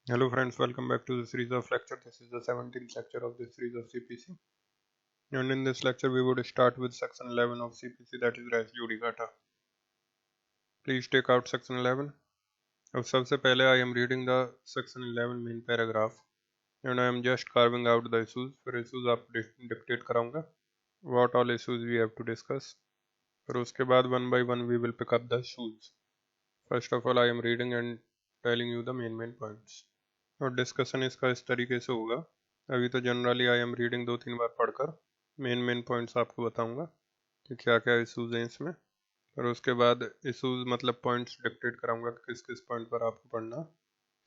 Hello friends, welcome back to the series of lecture. This is the 17th lecture of this series of CPC. And in this lecture we would start with section 11 of CPC, that is res judicata. Please take out section 11. अब सबसे पहले I am reading the section 11 main paragraph and I am just carving out the issues. फिर issues आप dictate कराऊंगा. What all issues we have to discuss. फिर उसके बाद one by one we will pick up the issues. First of all I am reading and telling you the main points. और discussion इसका इस तरीके से होगा. अभी तो जनरली आई एम रीडिंग 2-3 बार पढ़कर मेन पॉइंट्स आपको बताऊंगा कि क्या क्या इशूज़ हैं इसमें. और उसके बाद इशूज़ मतलब पॉइंट्स डिक्टेट कराऊंगा कि किस किस पॉइंट पर आपको पढ़ना.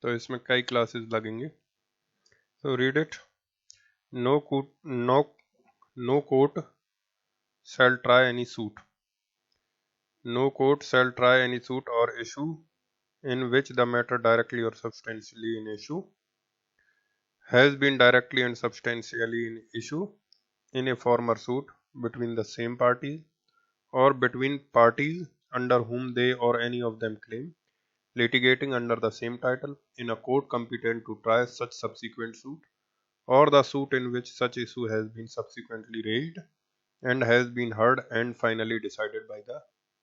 तो इसमें कई क्लासेस लगेंगे. तो read it. No court no no court shall try any suit. No court shall try any suit or issue in which the matter directly or substantially in issue has been directly and substantially in issue in a former suit between the same parties or between parties under whom they or any of them claim litigating under the same title in a court competent to try such subsequent suit or the suit in which such issue has been subsequently raised and has been heard and finally decided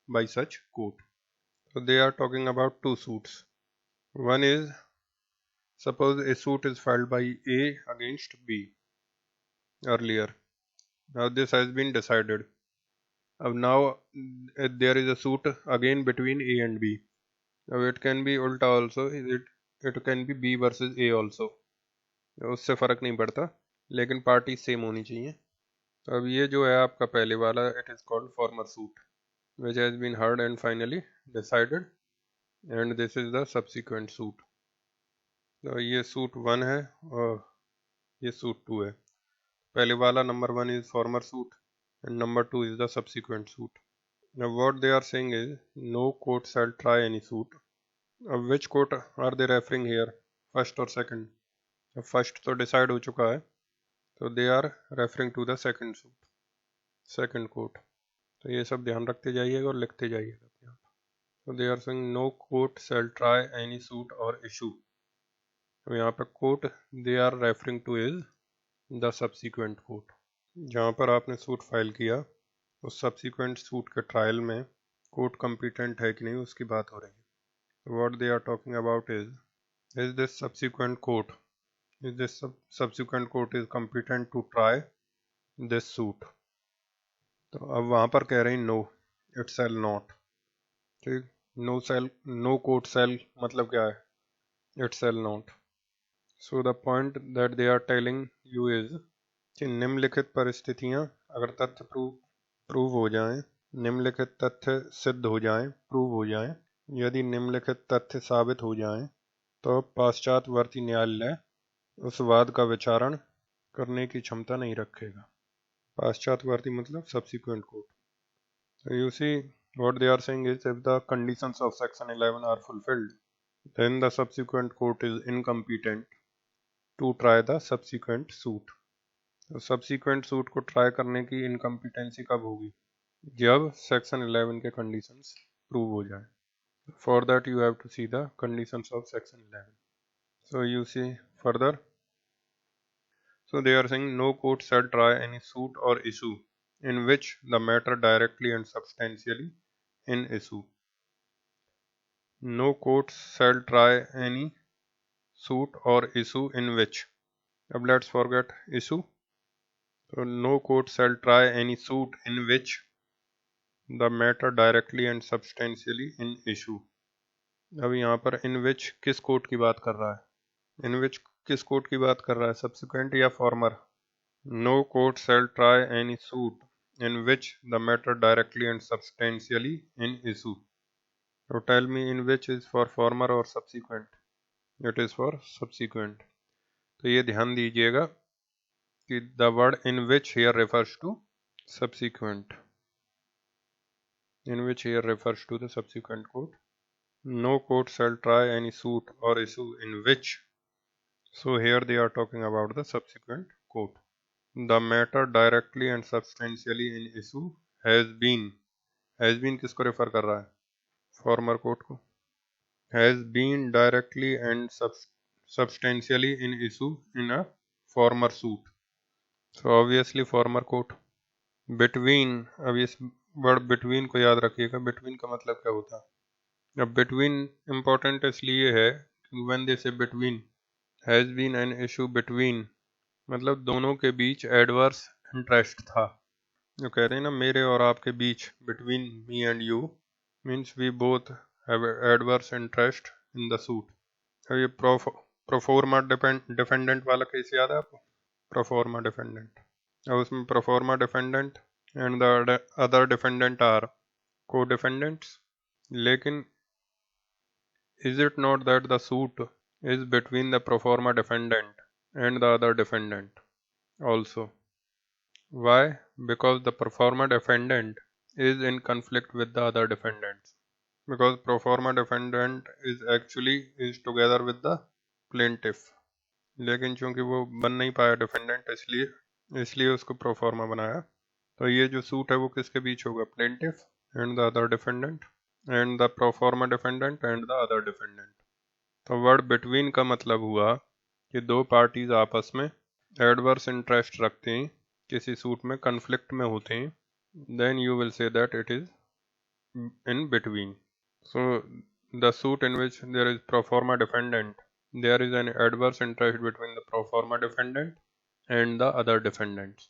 by such court. So they are talking about two suits. One is, suppose a suit is filed by A against B earlier. Now this has been decided. Now there is a suit again between A and B. Now it can be ulta also. It can be B versus A also. उससे फर्क नहीं पड़ता, लेकिन party same होनी चाहिए. तो अब ये जो है आपका पहले वाला, it is called former suit which has been heard and finally decided, and this is the subsequent suit. तो ये सूट 1 है और ये सूट 2 है. पहले वाला number 1 is farmer suit and number 2 is the subsequent suit. Now what they are saying is no court shall try any suit. Which court are they referring here? First or second? First तो decide हो चुका है, तो they are referring to the second suit, second court. तो ये सब ध्यान रखते जाइएगा और लिखते जाइएगा यहाँ पर. So they are saying no court shall try any suit or issue. तो यहाँ पर court they are referring to is the subsequent court. जहाँ पर आपने सूट फाइल किया उस सब्सिक्वेंट सूट के ट्रायल में कोर्ट कॉम्पिटेंट है कि नहीं उसकी बात हो रही है. What they are talking about is this subsequent court is competent to try this suit. तो अब वहाँ पर कह रहे हैं नो इट सेल नॉट. ठीक, नो कोर्ट सेल मतलब क्या है? It shall not. So the point that they are telling you is कि निम्नलिखित परिस्थितियां अगर तथ्य प्रूव हो जाएं, निम्नलिखित तथ्य सिद्ध हो जाएं, प्रूव हो जाएं, यदि निम्नलिखित तथ्य साबित हो जाएं, तो पाश्चात्यवर्ती न्यायालय उस वाद का विचारण करने की क्षमता नहीं रखेगा. पाश्चात्यवर्ती मतलब subsequent court. So you see what they are saying is if the conditions of section 11 are fulfilled, then the subsequent court is incompetent to try the subsequent suit. तो सब्सिक्वेंट सूट को ट्राई करने की incompetency कब होगी? जब section 11 के conditions prove हो जाए. For that you have to see the conditions of section 11. So you see further. So they are saying no court shall try any suit or issue in which the matter directly and substantially in issue. No court shall try any suit or issue in which. अब let's forget issue. So no court shall try any suit in which the matter directly and substantially in issue. अब यहाँ पर in which किस court की बात कर रहा है? In which किस कोर्ट की बात कर रहा है? Subsequent या former? No court shall try any suit in which the matter directly and substantially in issue. So tell me in which is for former or subsequent? It is for subsequent. तो ये ध्यान दीजिएगा कि the word in which here refers to subsequent. In which here refers to the subsequent court. No court shall try any suit or issue in which. So here they are talking about the subsequent court. The matter directly and substantially in issue has been. Has been किसको refer कर रहा है? Former court को. Has been directly and substantially in issue in a former suit. So obviously former court. Between, अब इस word between को याद रखिएगा, between का मतलब क्या होता है। अब between important इसलिए है when they say between, has been an issue between मतलब दोनों के बीच adverse interest था। जो कह रहे हैं ना मेरे और आपके बीच, between me and you means we both have adverse interest in the suit। अब ये प्रोफोर्मा डिफेंडेंट वाला केस याद है आपको, प्रोफोर्मा डिफेंडेंट। अब उसमें proforma defendant and the other defendant are co defendants, लेकिन is it not that the suit is between the pro forma defendant and the other defendant also? Why? Because the pro forma defendant is in conflict with the other defendants. Because pro forma defendant is actually is together with the plaintiff. लेकिन चूंकि वो बन नहीं पाया defendant, इसलिए उसको pro फॉर्मा बनाया। तो ये जो सूट है वो किसके बीच होगा, plaintiff and the other defendant and the pro forma defendant and the other defendant. तो वर्ड बिटवीन का मतलब हुआ कि दो पार्टीज आपस में एडवर्स इंटरेस्ट रखते हैं, किसी सूट में कन्फ्लिक्ट में होते हैं, then you will say that it is in between. So the suit in which there is pro forma defendant, there is an adverse interest between the pro forma defendant and the other defendants.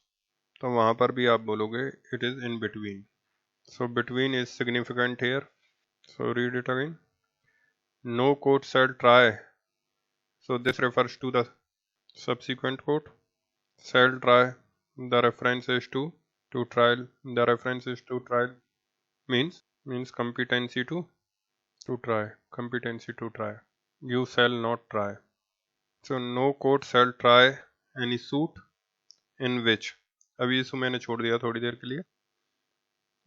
तो वहाँ पर भी आप बोलोगे it is in between. So between is significant here. So read it again. No court shall try. So this refers to the subsequent court. Shall try. The reference is to trial. The reference is to trial means competency to try. Competency to try. You shall not try. So no court shall try any suit in which, अभी इसको मैंने छोड़ दिया थोड़ी देर के लिए,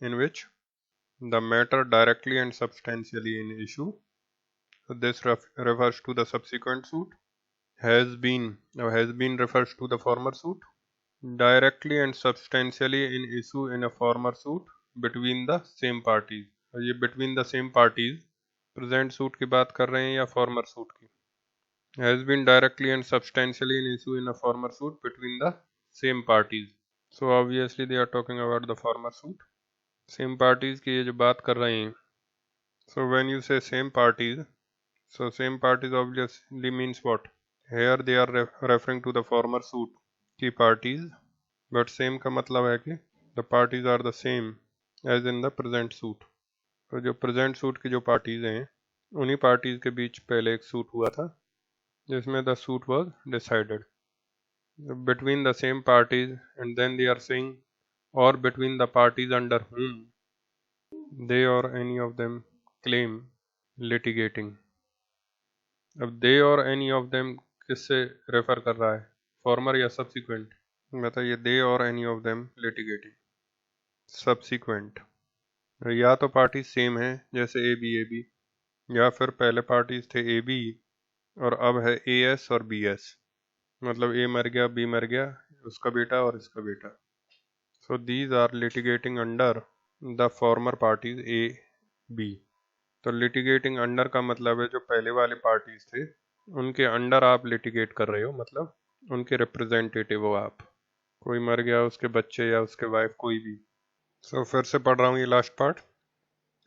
in which the matter directly and substantially in issue, so this refers to the subsequent suit, has been, now has been refers to the former suit, directly and substantially in issue in a former suit between the same parties। और ये between the same parties present suit की बात कर रहे हैं या former suit की, has been directly and substantially in issue in a former suit between the same parties। So obviously they are talking about the former suit, same parties की ये जो बात कर रहे हैं। So when you say same parties, so same parties obviously means what? Here they are referring to the former suit की parties, but same का मतलब है कि the parties are the same as in the present suit। तो जो present suit की जो parties हैं उन्हीं parties के बीच पहले एक suit हुआ था जिसमें the suit was decided between the same parties, and then they are saying or between the parties under whom they or any of them claim litigating। अब they or any of them किससे refer कर रहा है, farmer या subsequent? बताइए, they or any of them litigating, subsequent. या तो party same है जैसे ए बी, या फिर पहले पार्टीज थे ए बी और अब है ए एस और बी एस, मतलब ए मर गया, बी मर गया, उसका बेटा और इसका बेटा। So these are litigating under the former parties A B. तो लिटिगेटिंग अंडर का मतलब है जो पहले वाले पार्टीज थे उनके अंडर आप लिटिगेट कर रहे हो, मतलब उनके रिप्रेजेंटेटिव हो आप। कोई मर गया, उसके बच्चे या उसके वाइफ, कोई भी। सो फिर से पढ़ रहा हूँ ये last part.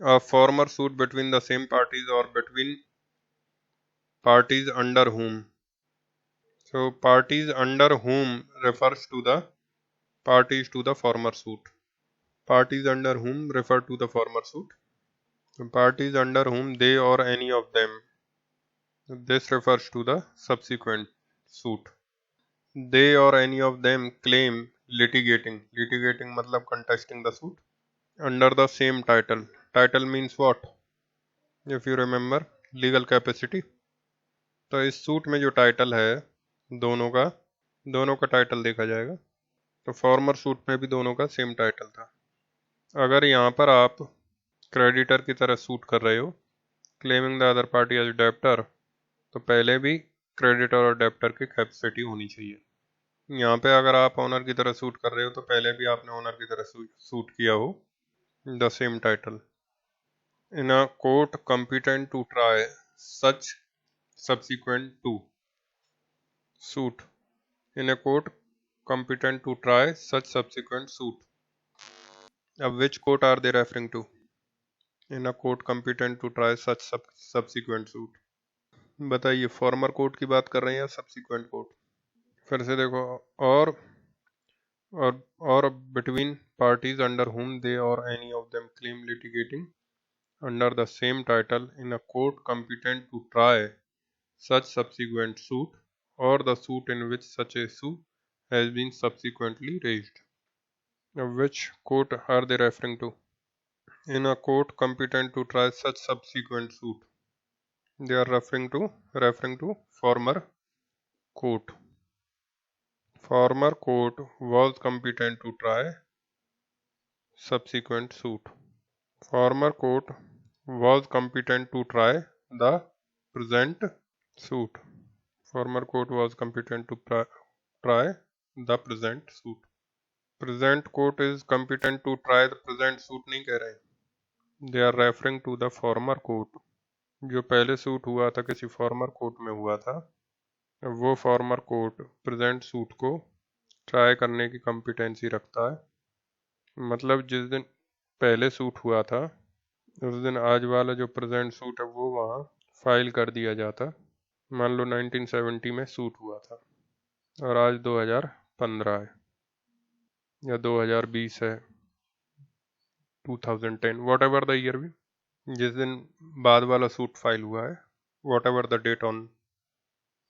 A former suit between the same parties और between parties under whom। So parties under whom refers to the parties to the former suit। Parties under whom refer to the former suit। So parties under whom they or any of them, this refers to the subsequent suit। They or any of them claim litigating, litigating मतलब contesting the suit, under the same title। Title means what? If you remember, legal capacity। तो इस suit में जो title है दोनों का title देखा जाएगा। तो फॉर्मर सूट में भी दोनों का सेम टाइटल था। अगर यहाँ पर आप क्रेडिटर की तरह सूट कर रहे हो, claiming the other party as debtor, तो पहले भी क्रेडिटर और डेप्टर की कैपेसिटी होनी चाहिए। यहाँ पे अगर आप ऑनर की तरह सूट कर रहे हो तो पहले भी आपने ऑनर की तरह सूट किया हो, the same title. In a court competent to try such subsequent to, suit. In a court competent to try such subsequent suit. Now, which court are they referring to? In a court competent to try such subsequent suit. बताइए, farmer court की बात कर रहे हैं या subsequent court? फिर से देखो, और between parties under whom they or any of them claim litigating under the same title in a court competent to try such subsequent suit or the suit in which such a suit has been subsequently raised. Now, which court are they referring to? In a court competent to try such subsequent suit. They are referring to former court. Former court was competent to try subsequent suit. Former court was competent to try the present suit. Former court was competent to try the present suit. Present court is competent to try the present suit नहीं कह रहे. They are referring to the former court. जो पहले suit हुआ था किसी farmer court में हुआ था, वो फॉर्मर कोर्ट प्रेजेंट सूट को ट्राई करने की कॉम्पिटेंसी रखता है. मतलब जिस दिन पहले सूट हुआ था उस दिन आज वाला जो प्रेजेंट सूट है वो वहाँ फाइल कर दिया जाता. मान लो 1970 में सूट हुआ था और आज 2015 है या 2020 है, 2010, वॉट एवर द ईयर भी, जिस दिन बाद वाला सूट फाइल हुआ है, whatever the date on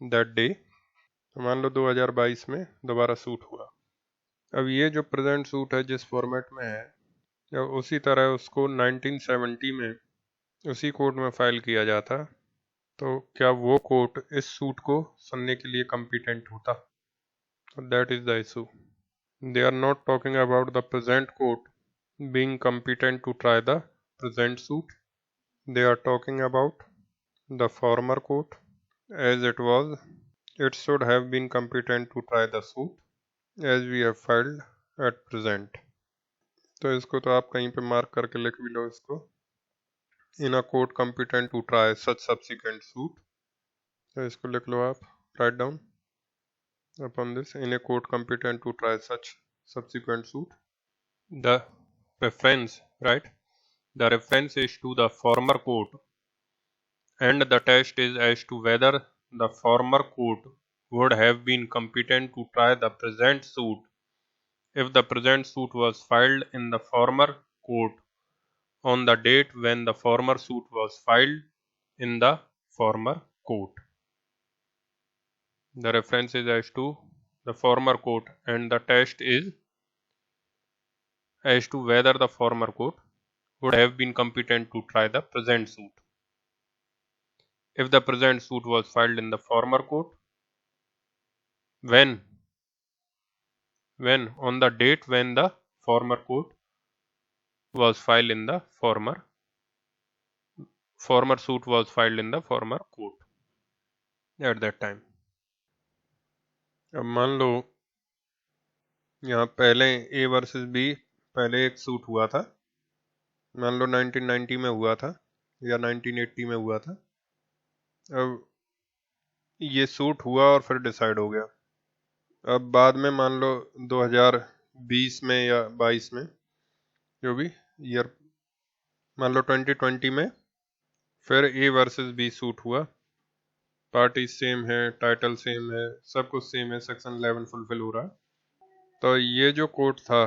that day, तो मान लो 2022 में दोबारा सूट हुआ. अब ये जो प्रेजेंट सूट है जिस फॉर्मेट में है, या उसी तरह उसको 1970 में उसी कोर्ट में फाइल किया जाता, तो क्या वो कोर्ट इस सूट को सुनने के लिए कॉम्पिटेंट होता? That is the issue. They are not talking about the present court being competent to try the present suit. They are talking about the former court as it was. It should have been competent to try the suit as we have filed at present. तो इसको तो आप कहीं पे mark करके लिख भी लो इसको. In a court competent to try such subsequent suit. तो इसको लिख लो आप, write down upon this. In a court competent to try such subsequent suit. The reference, right? The reference is to the former court, and the test is as to whether the former court would have been competent to try the present suit if the present suit was filed in the former court on the date when the former suit was filed in the former court. The reference is as to the former court, and the test is as to whether the former court would have been competent to try the present suit if the present suit was filed in the former court when on the date when the former court was filed in the former suit was filed in the former court at that time. अब मान लो यहाँ पहले A versus B पहले एक suit हुआ था, मान लो 1990 में हुआ था या 1980 में हुआ था. अब ये सूट हुआ और फिर डिसाइड हो गया. अब बाद में मान लो 2020 में या 22 में, जो भी ईयर, मान लो 2020 में फिर A वर्सेस B सूट हुआ. पार्टी सेम है, टाइटल सेम है, सब कुछ सेम है, सेक्शन 11 फुलफिल हो रहा है. तो ये जो कोर्ट था,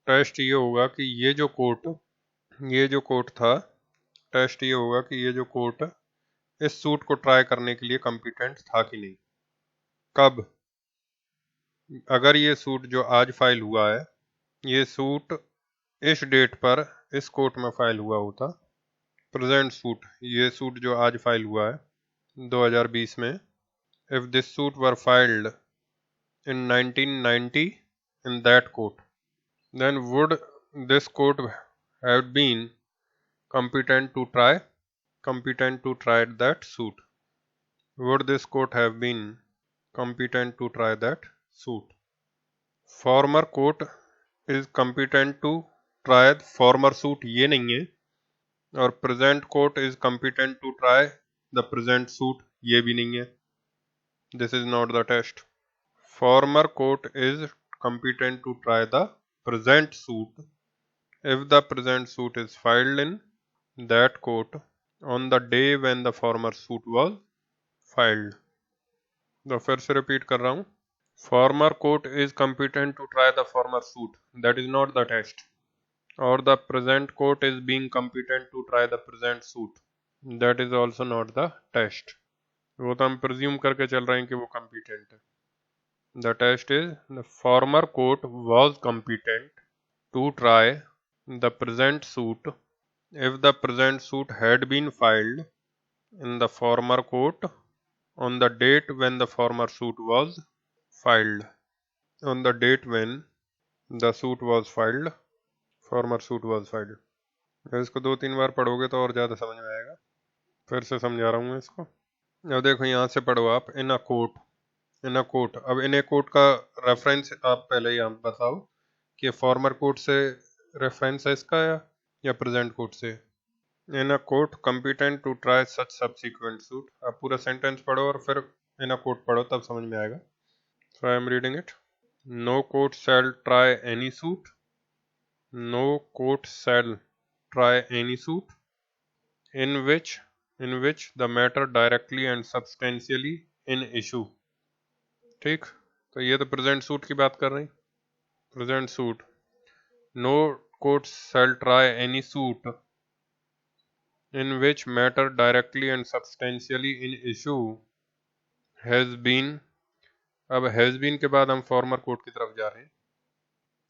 टेस्ट ये होगा कि ये जो कोर्ट था, टेस्ट ये होगा कि ये जो कोर्ट इस सूट को ट्राई करने के लिए कॉम्पिटेंट था कि नहीं. कब? अगर ये सूट जो आज फाइल हुआ है, ये सूट इस डेट पर इस कोर्ट में फाइल हुआ होता, प्रेजेंट सूट, ये सूट जो आज फाइल हुआ है 2020 में, if this suit were filed in 1990 in that court, then would this court have been competent to try that suit? Would this court have been competent to try that suit? Former court is competent to try former suit, ये नहीं है, और present court is competent to try the present suit, ये भी नहीं है. This is not the test. Former court is competent to try the present suit if the present suit is filed in that court on the day when the former suit was filed. तो फिर से repeat कर रहा हूँ. Former court is competent to try the former suit. That is not the test. Or the present court is being competent to try the present suit. That is also not the test. वो तो हम presume करके चल रहे हैं कि वो competent है. The test is the former court was competent to try the present suit if the present suit had been filed in the former court on the date when the former suit was filed. On the date when the suit was filed, former suit was filed. इसको 2-3 बार पढ़ोगे तो और ज़्यादा समझ में आएगा. फिर से समझा रहा हूँ मैं इसको. अब देखो यहाँ से पढ़ो आप इन a court. In a court. अब इन ए कोर्ट का रेफरेंस आप पहले ही आप बताओ कि फॉर्मर कोर्ट से रेफरेंस है इसका या प्रेजेंट कोर्ट से. In a court competent to try such subsequent suit. आप पूरा सेंटेंस पढ़ो और फिर इन अ कोर्ट पढ़ो तब समझ में आएगा. So I am reading it. No court shall try any suit. No court shall try any suit in which the matter directly and substantially in issue. ठीक. तो ये तो प्रेजेंट सूट की बात कर रहे हैं. Present suit. No court shall try any suit in which matter directly and substantially in issue has been. अब has been के बाद हम फॉर्मर कोर्ट की तरफ जा रहे हैं.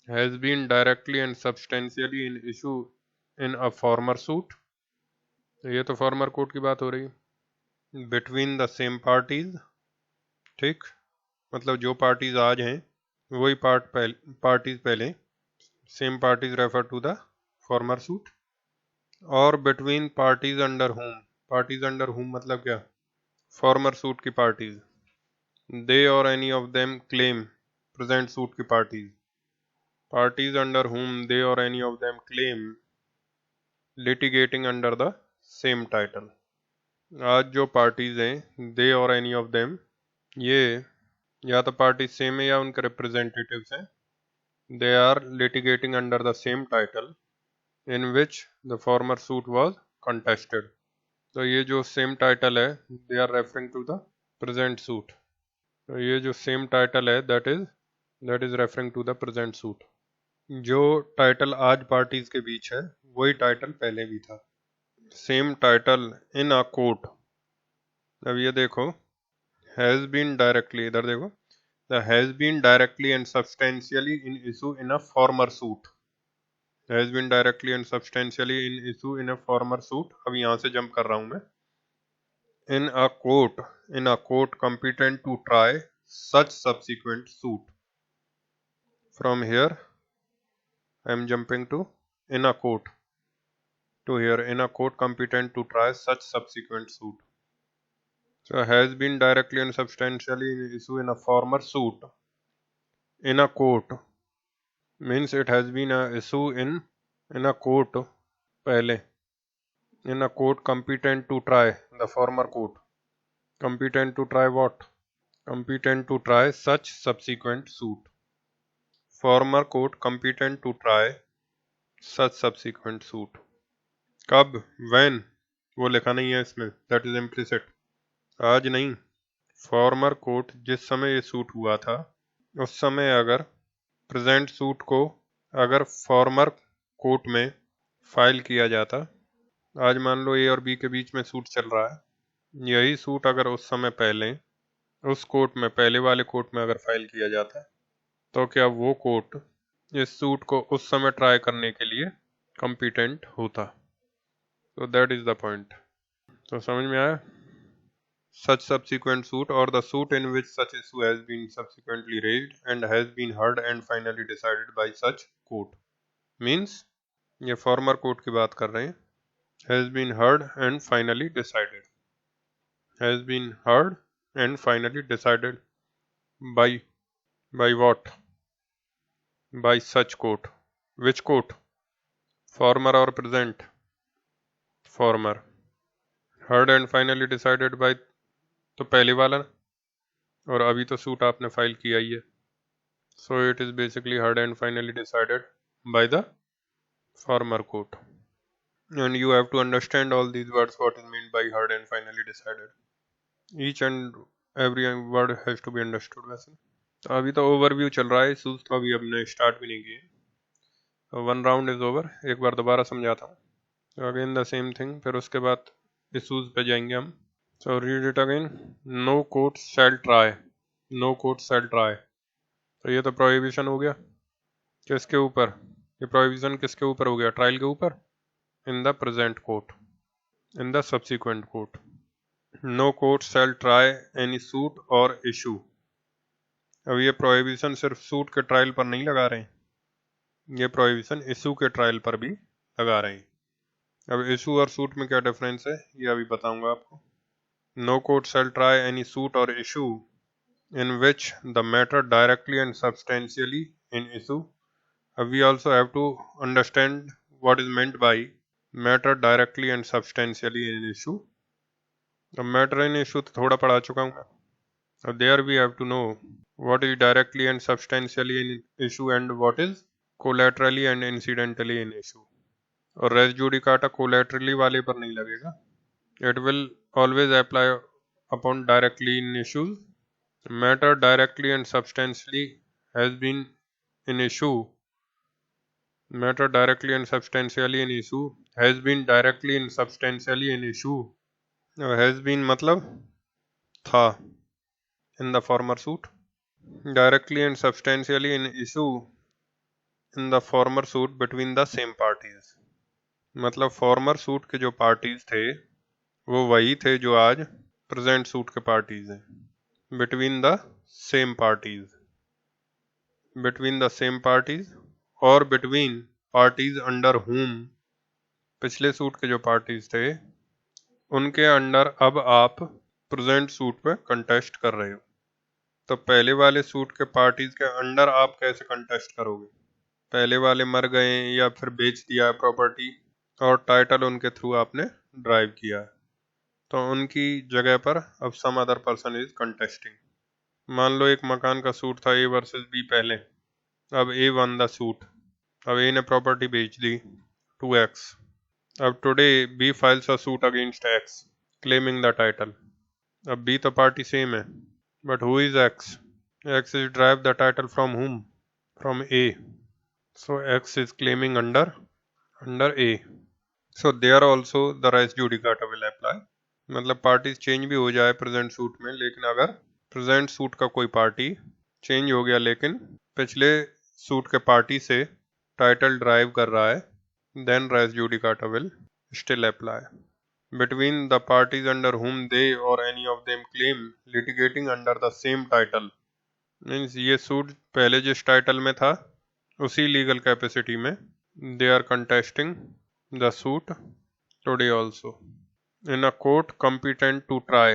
has been directly and substantially in issue in a former suit. ये तो फॉर्मर कोर्ट की बात हो रही है. Between the same parties. ठीक. मतलब जो पार्टीज आज हैं वही पार्टीज पहले. Same parties refer to the former suit. और between parties under whom. Parties under whom मतलब क्या? फॉर्मर सूट की parties. They or any of them claim. Present suit की parties. Parties under whom they or any of them claim litigating under the same title. आज जो parties हैं दे or any of them, ये या तो party same है या उनके रिप्रेजेंटेटिव्स हैं. They are litigating under the same title in which the former suit was contested. तो ये जो सेम टाइटल है they are referring to the present suit. तो ये जो सेम टाइटल है that is referring to the present suit. जो title आज पार्टीज के बीच है वही टाइटल पहले भी था. Same title in a court. अब ये देखो हैज बीन डायरेक्टली. इधर देखो the has been directly and substantially in issue in a former suit. Has been directly and substantially in issue in a former suit. अब यहाँ से jump कर रहा हूँ मैं. In a court competent to try such subsequent suit. From here I am jumping to in a court. To here in a court competent to try such subsequent suit. So has been directly and substantially in issue in a former suit. In a court means it has been a issue in a court पहले. In a court competent to try the former court. Competent to try what? Competent to try such subsequent suit. Former court competent to try such subsequent suit. कब? When? वो लिखा नहीं है इसमें. That is implicit. आज नहीं. Farmer court जिस समय ये सूट हुआ था उस समय अगर प्रेजेंट सूट को अगर फॉर्मर कोर्ट में फाइल किया जाता. आज मान लो ए और बी के बीच में सूट चल रहा है. यही सूट अगर उस समय पहले उस कोर्ट में पहले वाले कोर्ट में अगर फाइल किया जाता तो क्या वो कोर्ट इस सूट को उस समय ट्राई करने के लिए कॉम्पिटेंट होता. तो दैट इज द पॉइंट. तो समझ में आया. Such subsequent suit or the suit in which such issue has been subsequently raised and has been heard and finally decided by such court means ये former court की बात कर रहे हैं. has been heard and finally decided. has been heard and finally decided by what? by such court. Which court? Former or present? Former. heard and finally decided by तो पहले वाला. और अभी तो सूट आपने फाइल किया ही है. So it is basically heard and finally decided by the former court. And you have to understand all these words, what is meant by heard and finally decided. Each and every word has to be understood वैसे. तो अभी तो overview चल रहा है, issues तो अभी हमने स्टार्ट भी नहीं किए. One round is over. एक बार दोबारा समझाता हूँ. तो अगेन द सेम थिंग. फिर उसके बाद इशूज पे जाएंगे हम. So read it again. No court shall try. No court shall try. तो ये तो प्रोहिबिशन हो गया. किसके ऊपर? ये प्रोहिबिशन किसके ऊपर हो गया? ट्रायल के ऊपर. In the present court. In the subsequent court. No court shall try any suit or issue. अब ये प्रोहिबिशन सिर्फ सूट के ट्रायल पर नहीं लगा रहे हैं, ये प्रोहिबिशन इशू के ट्रायल पर भी लगा रहे हैं. अब इशू और सूट में क्या डिफरेंस है ये अभी बताऊंगा आपको. No court shall try any suit or issue in which the matter directly and substantially in issue. We also have to understand what is meant by matter directly and substantially in issue. अब matter in issue तो थोड़ा पढ़ा चुका हूँ. अब there we have to know what is directly and substantially in issue and what is collaterally and incidentally in issue. और res judicata collaterally वाले पर नहीं लगेगा. It will always apply upon directly in issues. Matter directly and substantially has been in issue. Matter directly and substantially in issue has been directly and substantially in issue. Has been मतलब था in the former suit. Directly and substantially in issue in the former suit between the same parties. मतलब former suit के जो parties थे वो वही थे जो आज present suit के parties हैं. Between the same parties. Between the same parties और between parties under whom. पिछले सूट के जो पार्टीज थे उनके अंडर अब आप प्रेजेंट सूट पे कंटेस्ट कर रहे हो. तो पहले वाले सूट के पार्टीज के अंडर आप कैसे कंटेस्ट करोगे? पहले वाले मर गए या फिर बेच दिया है प्रॉपर्टी और टाइटल उनके थ्रू आपने ड्राइव किया है, तो उनकी जगह पर अब some other person is contesting. मान लो एक मकान का सूट था ए वर्सेस बी पहले. अब ए वन द सूट. अब ए ने प्रॉपर्टी बेच दी 2x. अब today B files a suit against x claiming the title. अब बी तो पार्टी सेम है, but who is x? x is drive the title from whom? From a. So x is claiming under a. So there also the res judicata will apply. मतलब parties change भी हो जाए present suit में, लेकिन अगर present suit का कोई party change हो गया लेकिन पिछले सूट के पार्टी से टाइटल ड्राइव कर रहा है, then res judicata will still apply between the parties under whom they or any of them claim litigating under the same title. Means ये सूट पहले जिस टाइटल में था उसी लीगल कैपेसिटी में they are contesting the suit today also in a court competent to try.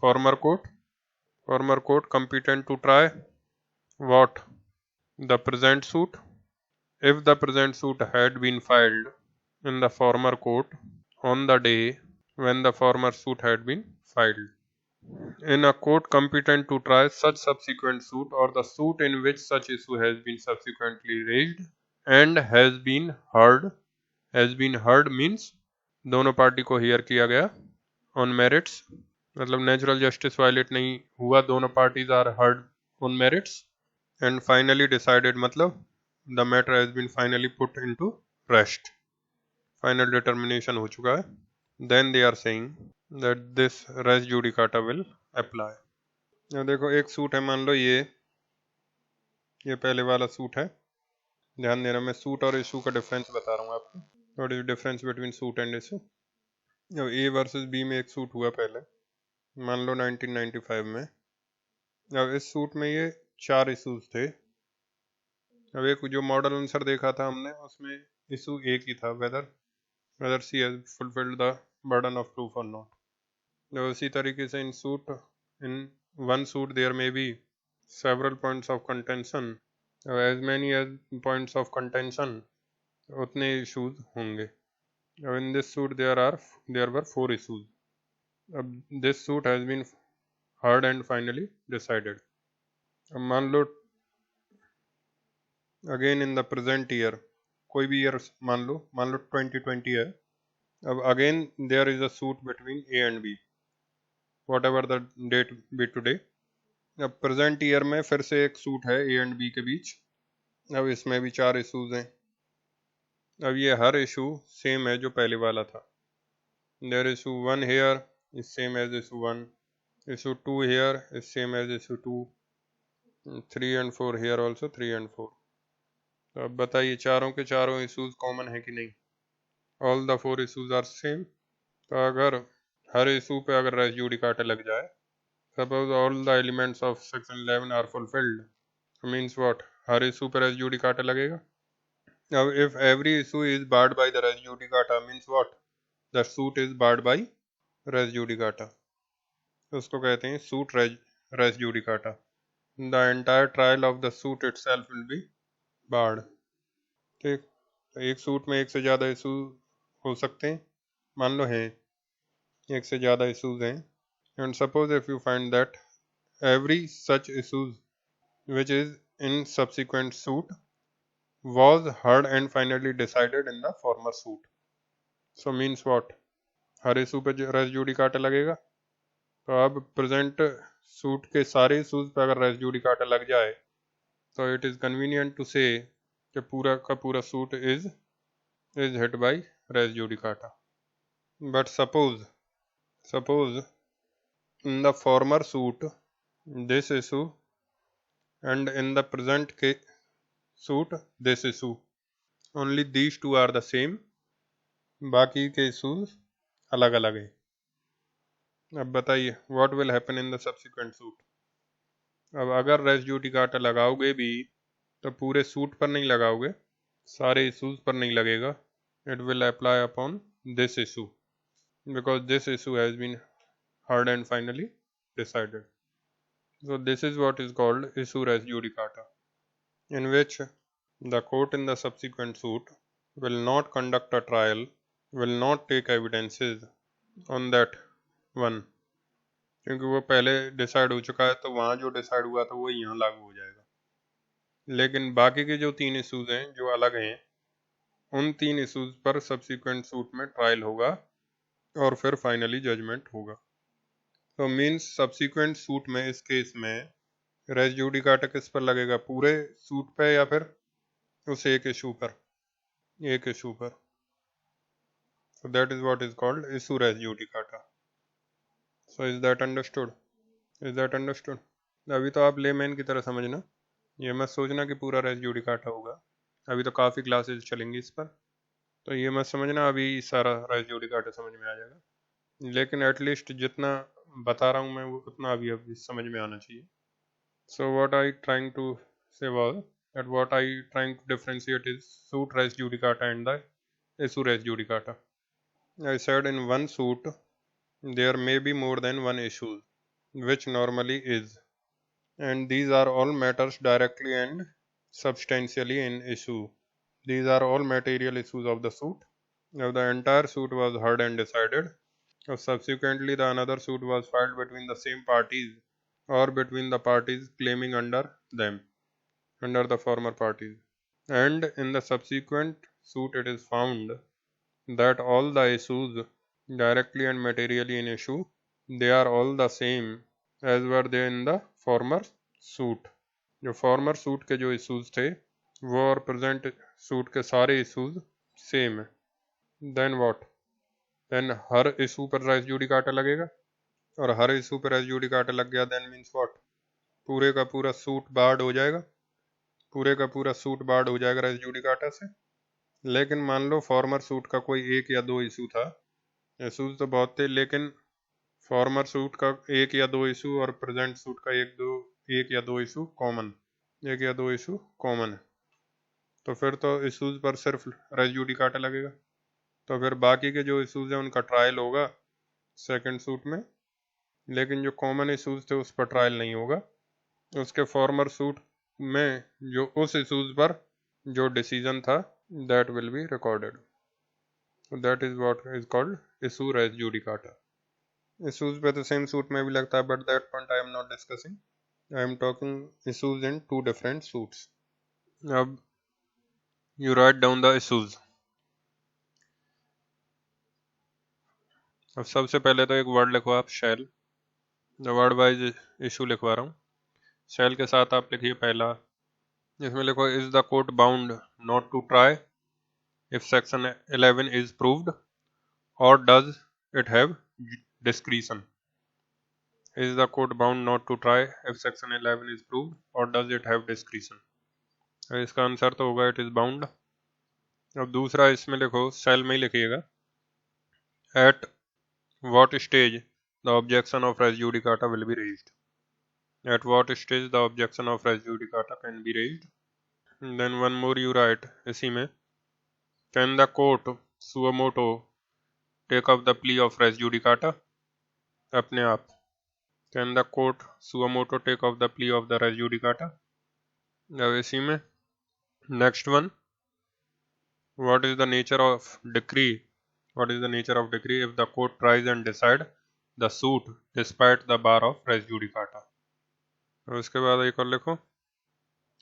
Former court competent to try what? The present suit. If the present suit had been filed in the former court on the day when the former suit had been filed. In a court competent to try such subsequent suit or the suit in which such issue has been subsequently raised and has been heard. Has been heard means दोनों party को hear किया गया on merits. मतलब natural justice violate नहीं हुआ, दोनों parties are heard on merits. And finally decided मतलब the matter has been finally put into rest. Final determination हो चुका है. Then they are saying that this res judicata will apply. अब देखो एक सूट है, मान लो ये पहले वाला सूट है. ध्यान देना, मैं सूट और इशू का डिफरेंस बता रहा हूँ आपको. What is the difference between suit and issue? अब A वर्सेस B में एक सूट हुआ पहले, मान लो 1995 में. अब इस सूट में ये 4 इशूज थे. अब एक जो मॉडल आंसर देखा था हमने उसमें इशू एक ही था, whether she has fulfilled the burden of proof or not. तो उसी तरीके से in one suit there may be several points of contention. As many as points of contention उतने issues होंगे. In this suit there were 4 issues. अब this suit has been heard and finally decided. अब मान लो again in the present year, कोई भी year मान लो 2020 है. अब again there is a suit between A and B, whatever the date be today. अब प्रेजेंट ईयर में फिर से एक सूट है ए एंड बी के बीच. अब इसमें भी 4 इशूज हैं. अब ये हर इशू सेम है जो पहले वाला था. There issue 1 here is same as issue 1, issue 2 here is same as issue 2, 3 and 4 here also 3 and 4. तो अब बताइए चारों के चारों इशूज कॉमन है कि नहीं. All the 4 issues are same. तो अगर हर इशू पे अगर रेस जुडिकाटा लग जाए, suppose all the elements of section 11 are fulfilled, means what, हर इशू पे रेस जुडिकाटा लगेगा. अब if every issue is barred by the res judicata means what, the suit is barred by res judicata. उसको कहते हैं suit res judicata. The entire trial of the suit itself will be barred. ठीक, तो एक suit में एक से ज़्यादा इशू हो सकते हैं, मान लो हैं एक से ज़्यादा इशूज हैं. And suppose if you find that every such issues which is in subsequent suit was heard and finally decided in the former suit. So means what, her issue पे रेस जुडिकाटा लगेगा. तो अब present suit के सारे issues पे अगर race judicata लग जाए तो इट इज़ कन्वीनियंट टू से कि पूरा का पूरा suit is hit by res judicata. But suppose in the former suit this issue and in the present suit this issue, only these two are the same, बाकी के issues अलग अलग है. अब बताइए what will happen in the subsequent suit. अब अगर race judicata लगाओगे भी तो पूरे सूट पर नहीं लगाओगे, सारे इशूज पर नहीं लगेगा. It will apply upon this issue because this issue has been heard and finally decided. So this is what is called issue res judicata, in which the court in the subsequent suit will not conduct a trial, will not take evidences on that one, क्योंकि वो पहले decide हो चुका है तो वहाँ जो decide हुआ था वो यहाँ लागू हो जाएगा. लेकिन बाकी के जो 3 इशूज हैं जो अलग हैं, उन 3 इशूज पर सब्सिक्वेंट सूट में ट्रायल होगा और फिर फाइनली जजमेंट होगा. तो मीन्स सब्सिक्वेंट सूट में इस केस में रेस जुडिकाटा किस पर लगेगा, पूरे सूट पे या फिर उस एक इशू पर, एक इशू पर. So that is what is called issue res judicata. So is that understood. अभी तो आप लेमैन की तरह समझना, ये मत सोचना कि पूरा रेस जुडिकाटा होगा. अभी तो काफ़ी क्लासेस चलेंगी इस पर, तो ये मत समझना अभी सारा रेस जुडिकाटा समझ में आ जाएगा. लेकिन एटलीस्ट जितना बता रहा हूँ मैं वो उतना अभी समझ में आना चाहिए. So what I trying to say was that what I trying to differentiate is suit res judicata and the issue res judicata. I said in one suit there may be more than one issue, which normally is, and these are all matters directly and substantially in issue. These are all material issues of the suit. Now the entire suit was heard and decided. Now subsequently the another suit was filed between the same parties or between the parties claiming under them, under the former parties. And in the subsequent suit it is found that all the issues directly and materially in issue, they are all the same as were they in the former suit. जो former suit के जो issues थे वो और present suit के सारे issues same है. Then what? Then her issue पर रेस जुडिकाटा लगेगा, और हर इशू पर रेस जुडिकाटा लग गया देन मीन्स व्हाट, पूरे का पूरा सूट बार्ड हो जाएगा, पूरे का पूरा सूट बार्ड हो जाएगा रेस जुडिकाटा से. लेकिन मान लो फॉर्मर सूट का कोई 1 या 2 इशू था, इशूज तो बहुत थे लेकिन फॉर्मर सूट का 1 या 2 इशू और प्रेजेंट सूट का 1 या 2 इशू कॉमन, 1 या 2 इशू कॉमन है. तो फिर तो इशूज पर सिर्फ रेस जुडिकाटा लगेगा. तो फिर बाकी के जो इशूज हैं उनका ट्रायल होगा सेकंड सूट में, लेकिन जो कॉमन इशूज थे उस पर ट्रायल नहीं होगा. उसके फॉर्मर सूट में जो उस इशूज पर जो डिसीजन था that will be recorded. That is what is called issue res judicata. Issues पे तो सेम सूट में भी लगता है, but that point I am not discussing, I am talking issues in two different suits. अब you write down the issues. अब सबसे पहले तो एक वर्ड लिखो आप, shall. The word wise issue लिखवा रहा हूँ। शैल के साथ आप लिखिए पहला, इसमें लिखो is the court bound not to try if section 11 is proved, or does it have discretion? Is the court bound not to try if section 11 is proved, or does it have discretion? इसका answer तो होगा it is bound। अब दूसरा इसमें लिखो, cell में ही लिखिएगा, at what stage the objection of res judicata will be raised? At what stage the objection of res judicata can be raised? And then one more you write इसी में, can the court suo motu take up the plea of res judicata? अपने आप, can the court suo motu take up the plea of the res judicata? अब इसी में next one, what is the nature of decree? What is the nature of decree if the court tries and decide the suit despite the bar of res judicata? और उसके बाद एक और लिखो,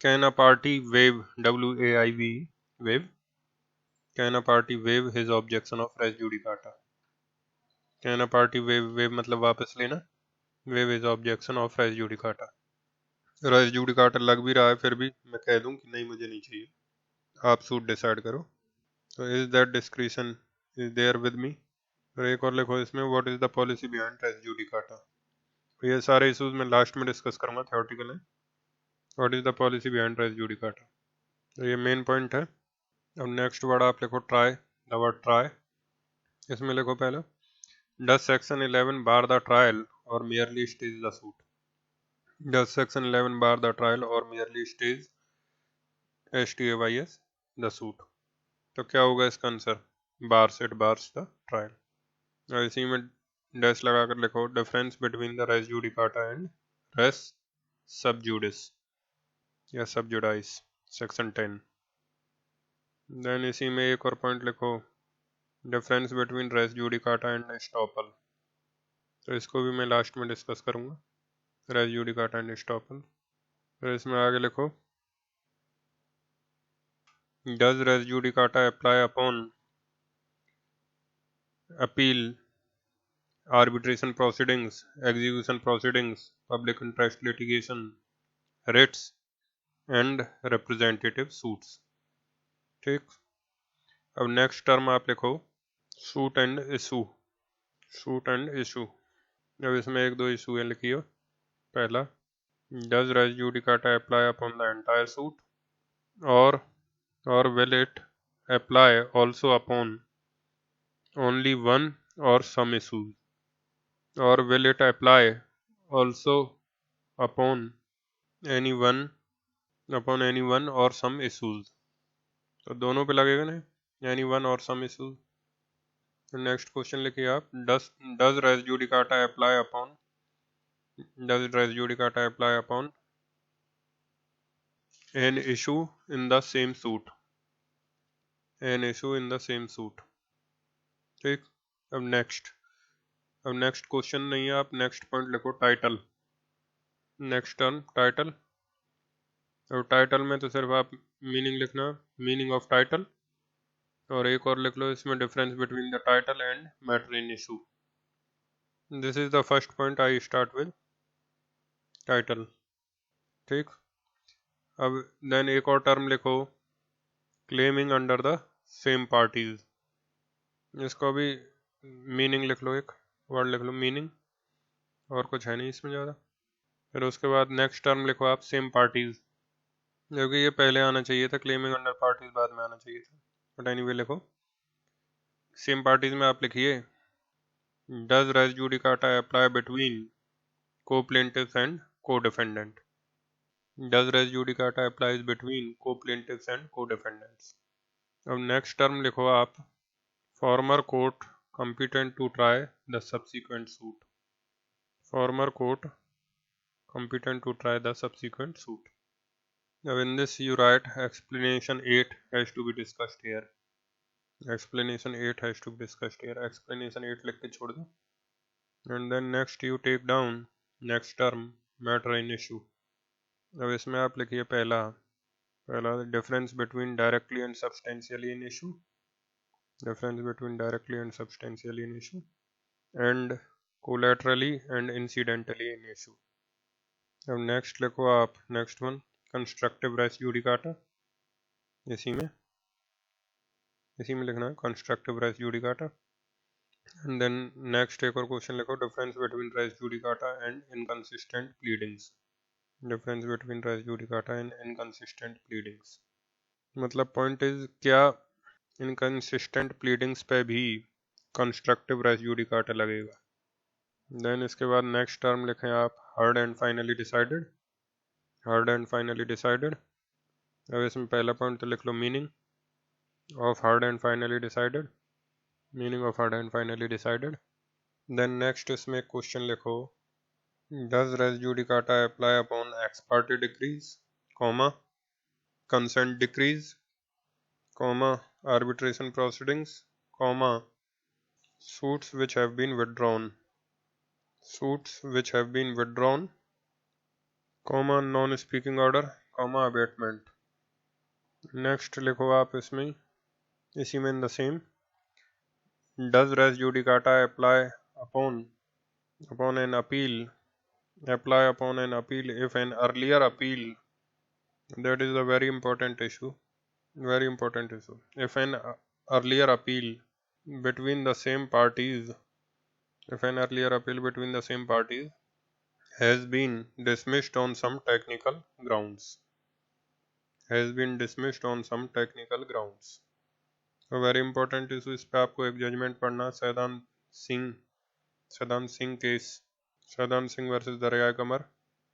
can a party waive, WAIV, waive, can a party waive his objection of res judicata? Can a party waive, waive मतलब वापस लेना, waive his objection of res judicata। res judicata लग भी रहा है फिर भी मैं कह दूं कि नहीं, मुझे नहीं चाहिए, आप सूट डिसाइड करो। तो is that discretion is there with me. और एक और लिखो इसमें, what is the policy behind res judicata. तो ये सारे इशूज मैं लास्ट में डिस्कस करूंगा, थ्योरेटिकल है। What is the policy behind res judicata, तो ये मेन पॉइंट है। अब नेक्स्ट वर्ड आप लिखो ट्राई, द वर्ड ट्राई। इसमें लिखो पहले, does section 11 bar the trial or merely stays the suit? Does section 11 bar the trial or merely stays STAYS the suit? तो क्या होगा इसका answer, bars, it bars the trial. और इसी में डैश लगाकर लिखो, difference between the res judicata and res sub judice या सब जुडाइस, सेक्शन 10। देन इसी में एक और पॉइंट लिखो, difference between res judicata and estoppel. तो इसको भी मैं लास्ट में डिस्कस करूंगा, रेस जुडिकाटा एंड एस्टॉपल। तो इसमें आगे लिखो, does res judicata apply upon appeal, arbitration proceedings, execution proceedings, public interest litigation, writs and representative suits? ठीक। अब नेक्स्ट टर्म आप लिखो, suit and issue, suit and issue. अब इसमें एक दो इशू है, लिखिए पहला, does res judicata apply upon the entire suit, or will it apply also upon only one or some issues, और will it apply also upon any one or some issues? तो दोनों पे लगेगा ना, any one or some issues. Next question लिखिए आप, does res judicata apply upon, does res judicata apply upon an issue in the same suit, an issue in the same suit. ठीक। अब next question नहीं है, आप next point लिखो, title. Next term title, और title में तो सिर्फ आप मीनिंग लिखना, मीनिंग ऑफ टाइटल, और एक और लिख लो इसमें, difference between the title and matter in issue. This is the first point, I start with title. ठीक। अब देन एक और टर्म लिखो, claiming under the same parties. इसको भी मीनिंग लिख लो, एक वर्ड लिख लो मीनिंग, और कुछ है नहीं इसमें ज़्यादा। फिर उसके बाद नेक्स्ट टर्म लिखो आप, सेम पार्टीज, क्योंकि ये पहले आना चाहिए था, क्लेमिंग अंडर पार्टीज बाद में आना चाहिए था, बट एनीवे लिखो सेम पार्टीज में आप लिखिए, does res judicata apply between co-plaintiffs and co-defendant? Does res judicata applies between co-plaintiffs and co-defendants? अब नेक्स्ट टर्म लिखो आप, former court competent to try the subsequent suit, former court competent to try the subsequent suit. Now in this you write, explanation 8 has to be discussed here, explanation 8 has to be discussed here, explanation 8 लिख के छोड़ दो। and then next you take down next term matter in issue. अब इसमें आप लिखिए पहला difference between directly and substantially in issue, difference between directly and substantially in issue, and collaterally and incidentally in issue. अब next लिखो आप next one constructive res judicata, इसी में लिखना है constructive res judicata. And then next एक और question लिखो difference between res judicata and inconsistent pleadings, difference between res judicata and inconsistent pleadings. मतलब पॉइंट इज क्या इनकंसिस्टेंट प्लीडिंग्स पे भी कंस्ट्रक्टिव रेस जुडिकाटा लगेगा। देन इसके बाद नेक्स्ट टर्म लिखें आप heard and finally decided, heard and finally decided. अब इसमें पहला पॉइंट तो लिख लो meaning of heard and finally decided, meaning of heard and finally decided. Then next इसमें क्वेश्चन लिखो does res judicata apply upon ex parte decrees, comma consent decrees, comma arbitration proceedings, comma suits which have been withdrawn, suits which have been withdrawn, comma non speaking order, comma abatement. Next लिखो आप इसमें इसी में in the same does res judicata apply upon an appeal, apply upon an appeal if an earlier appeal, that is a very important issue, if an earlier appeal between the same parties, if an earlier appeal between the same parties has been dismissed on some technical grounds, has been dismissed on some technical grounds। तो very important issue, इस पे आपको एक judgment पढ़ना, Saidan Singh case, Saidan Singh versus Daryao Kunwar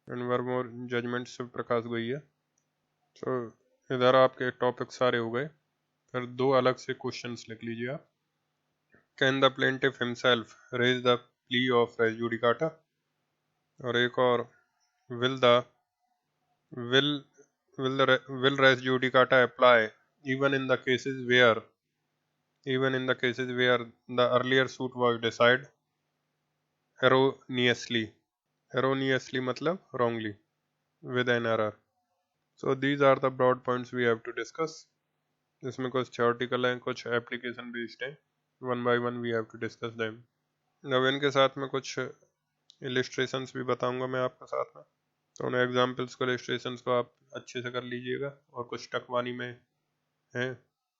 and one more judgment Shiv Prakash गोई है। तो इधर आपके टॉपिक सारे हो गए। फिर दो अलग से क्वेश्चंस लिख लीजिए आप। Can the plaintiff himself raise the plea of res judicata, और एक और will res judicata apply even in the cases where the earlier suit was decided erroneously, मतलब wrongly, with an error। So these are the broad points we have to discuss। इसमें कुछ theoretical हैं, कुछ application based हैं, one by one we have to discuss them। अब इनके साथ में कुछ illustrations भी बताऊंगा मैं आपके साथ में, तो उन एग्जाम्पल्स को illustrations को आप अच्छे से कर लीजिएगा, और कुछ टकवानी में हैं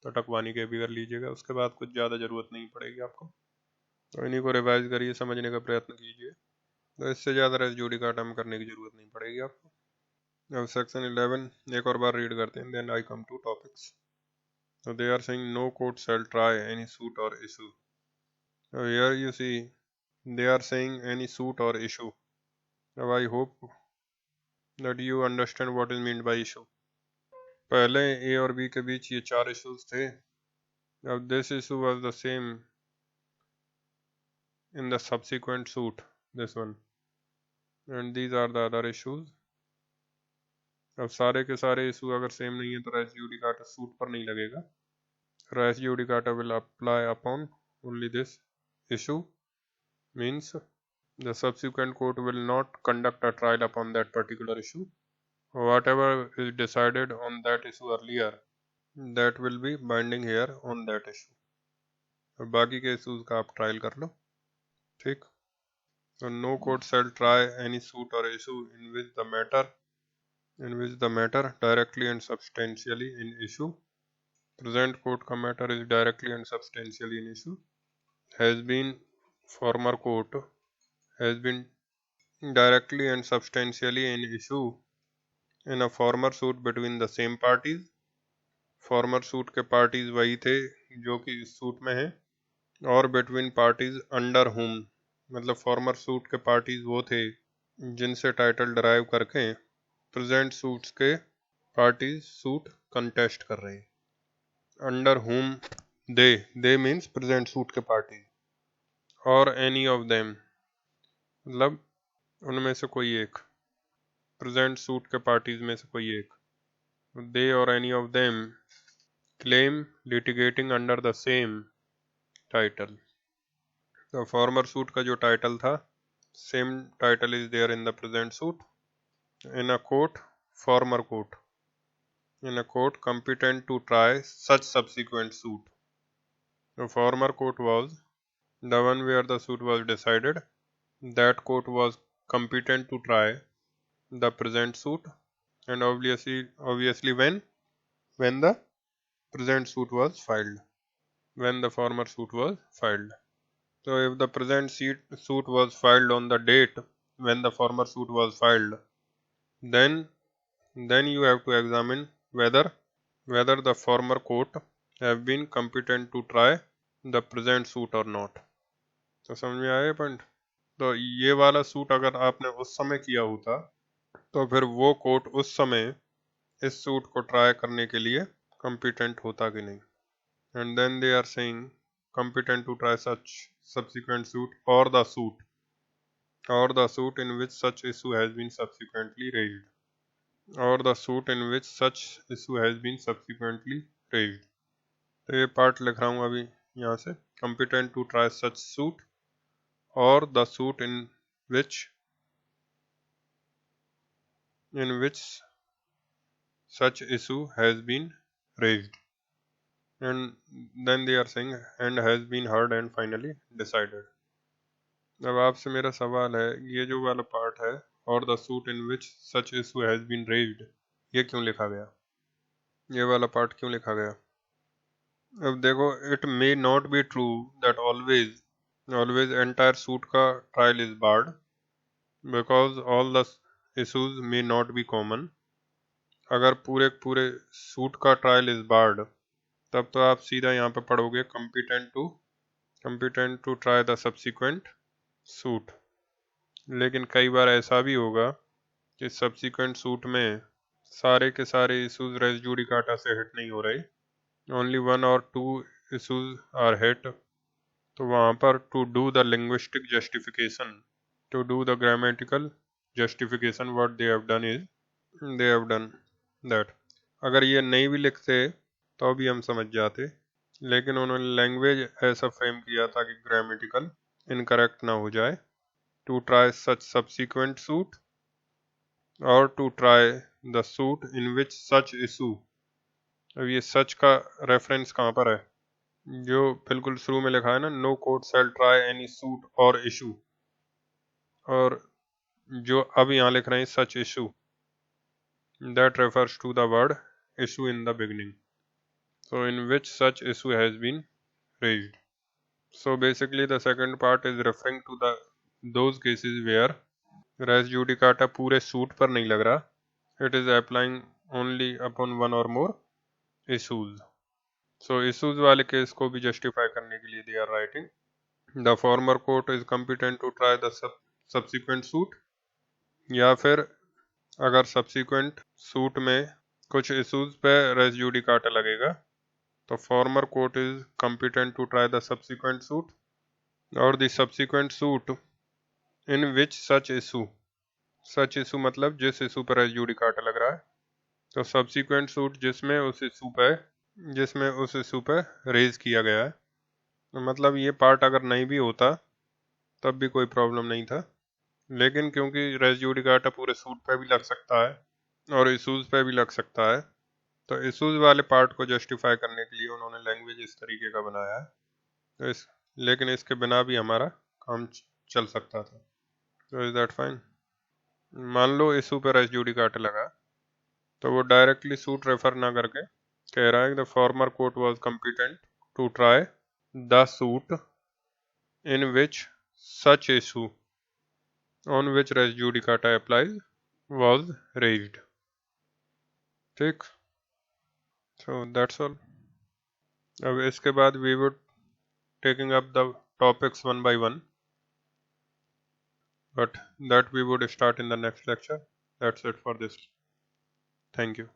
तो टकवानी के भी कर लीजिएगा, उसके बाद कुछ ज़्यादा ज़रूरत नहीं पड़ेगी आपको। तो इन्हीं को रिवाइज करिए, समझने का प्रयत्न कीजिए, तो इससे ज़्यादा रेस जुडिकाटा में करने की ज़रूरत नहीं पड़ेगी आपको। अब सेक्शन 11 एक और बार रीड करते हैं, then I come to topics. So they are saying no court shall try any suit or issue. Now here you see they are saying any suit or issue. Now I hope that you understand what is meant by issue. पहले A और B के बीच ये 4 issues थे। अब this issue was the same in the subsequent suit, this one, and these are the other issues। अब सारे के सारे इशू अगर सेम नहीं है तो रेस जुडिकाटा सूट पर नहीं लगेगा। Res judicata will apply upon only this issue, means the subsequent court will not conduct a trial upon that particular issue। Whatever is decided on that issue earlier, that will be binding here on that issue। अब बाकी के issues का आप trial कर लो, ठीक। So no court shall try any suit or issue in which the matter directly and substantially in issue, present court का matter is directly and substantially in issue, has been directly and substantially in issue in a former suit between the same parties। Farmer suit के parties वही थे जो कि इस suit में हैं, और बिटवीन पार्टीज अंडर हुम, मतलब फॉर्मर सूट के पार्टीज वो थे जिनसे टाइटल डराइव करके प्रेजेंट सूट्स के पार्टीज सूट कंटेस्ट कर रहे हैं। अंडर हुम दे मीन्स प्रेजेंट सूट के पार्टीज, और एनी ऑफ देम मतलब उनमें से कोई एक, प्रेजेंट सूट के पार्टीज में से कोई एक, they or any of them claim litigating under the same title। तो फॉर्मर सूट का जो टाइटल था, same title is there in the present suit. In a court, former court. In a court competent to try such subsequent suit. The former court was the one where the suit was decided. That court was competent to try the present suit, and obviously when the present suit was filed, when the former suit was filed. So if the present suit was filed on the date when the former suit was filed, then you have to examine whether the former court have been competent to try the present suit or not. तो समझ में आया point. तो ये वाला suit अगर आपने उस समय किया होता तो फिर वो कोर्ट उस समय इस सूट को ट्राई करने के लिए competent होता कि नहीं. And then they are saying competent to try such subsequent suit or the suit in which such issue has been subsequently raised. Or the suit in which such issue has been subsequently raised. तो ये part लिख रहा हूँ अभी यहाँ से. Competent to try such suit or the suit in which such issue has been raised. And then they are saying and has been heard and finally decided. अब आपसे मेरा सवाल है, ये जो वाला पार्ट है और the suit in which such issue has been raised, ये क्यों लिखा गया? ये वाला पार्ट क्यों लिखा गया? अब देखो, it may not be true that always entire suit का trial is barred because all the issues may not be common. अगर पूरे सूट का ट्रायल इज बार्ड तब तो आप सीधा यहाँ पे पढ़ोगे competent to try the subsequent suit. लेकिन कई बार ऐसा भी होगा कि सब्सिक्वेंट सूट में सारे के सारे इशूज रेस जुडिकाटा से हिट नहीं हो रहे, only 1 or 2 issues are hit. तो वहाँ पर to do the linguistic justification, to do the grammatical justification, what they have done that. अगर ये नहीं भी लिखते तो भी हम समझ जाते, लेकिन उन्होंने लैंग्वेज ऐसा फ्रेम किया था कि ग्रामेटिकल इनकरेक्ट ना हो जाए. To try such subsequent suit or to try the suit in which such issue. अब ये सच का रेफरेंस कहाँ पर है? जो बिल्कुल शुरू में लिखा है ना, no court shall try any suit or issue, और जो अब यहाँ लिख रहे हैं such issue, that refers to the word issue in the beginning. So in which such issue has been raised. So basically the second part is referring to those cases where res judicata पूरे suit पर नहीं लग रहा, it is applying only upon one or more issues. So issues वाले case को भी justify करने के लिए they are writing the former court is competent to try the subsequent suit, या फिर अगर subsequent suit में कुछ issues पे res judicata लगेगा तो former court is competent to try the subsequent suit or the subsequent suit in which such issue मतलब जिस इशू पर res judicata लग रहा है, तो subsequent suit जिसमें उस इशू पे रेज किया गया है. तो मतलब ये पार्ट अगर नहीं भी होता तब भी कोई प्रॉब्लम नहीं था, लेकिन क्योंकि res judicata पूरे सूट पे भी लग सकता है और इशूज पे भी लग सकता है, तो इशूज वाले पार्ट को जस्टिफाई करने के लिए उन्होंने लैंग्वेज इस तरीके का बनाया है. तो लेकिन इसके बिना भी हमारा काम चल सकता था. तो इज दैट फाइन? मान लो इशू पे रेस जुडिकाटा लगा तो वो डायरेक्टली सूट रेफर ना करके कह रहा है the former court was competent to try the suit in which such issue on which res judicata applies was raised. ठीक, so that's all. अब इसके बाद we would taking up the topics one by one, but that we would start in the next lecture. That's it for this. Thank you.